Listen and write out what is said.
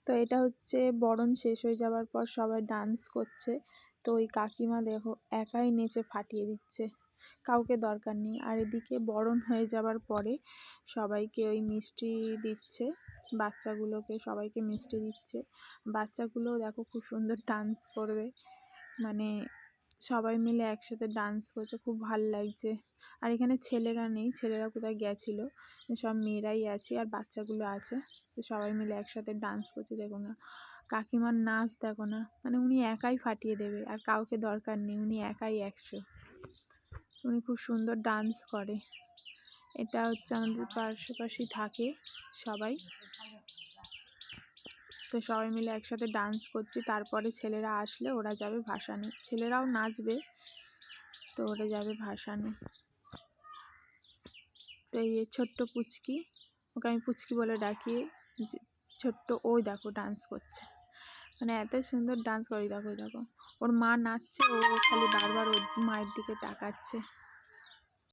তো এটা হচ্ছে বরণ শেষ হয়ে যাওয়ার পর সবাই ডান্স করছে। তো ওই কাকিমা দেখো একাই নেচে ফাটিয়ে দিচ্ছে, কাউকে দরকার নেই। আর এদিকে বরণ হয়ে যাওয়ার পরে সবাইকে ওই মিষ্টি দিচ্ছে, বাচ্চাগুলোকে সবাইকে মিষ্টি দিচ্ছে। বাচ্চাগুলোও দেখো খুব সুন্দর ডান্স করবে, মানে সবাই মিলে একসাথে ডান্স করছে, খুব ভাল লাগছে। আর এখানে ছেলেরা নেই, ছেলেরা কোথায় গেছিলো, সব মেয়েরাই আছে আর বাচ্চাগুলো আছে। তো সবাই মিলে একসাথে ডান্স করছে। দেখো না কাকিমার নাচ, দেখো না, মানে উনি একাই ফাটিয়ে দেবে আর কাউকে দরকার নেই, উনি একাই 100। উনি খুব সুন্দর ডান্স করে। এটা হচ্ছে আমাদের পাশাপাশি থাকে সবাই। তো সবাই মিলে একসাথে ডান্স করছি। তারপরে ছেলেরা আসলে ওরা যাবে ভাসানে, ছেলেরাও নাচবে, তো ওরা যাবে ভাসানে। তো এই ছোট্ট পুচকি, ওকে আমি পুচকি বলে ডাকি, ছোট্ট, ওই দেখো ডান্স করছে, মানে এত সুন্দর ডান্স করে। দেখো দেখো ওর মা নাচছে, ও খালি বারবার ওর মায়ের দিকে তাকাচ্ছে।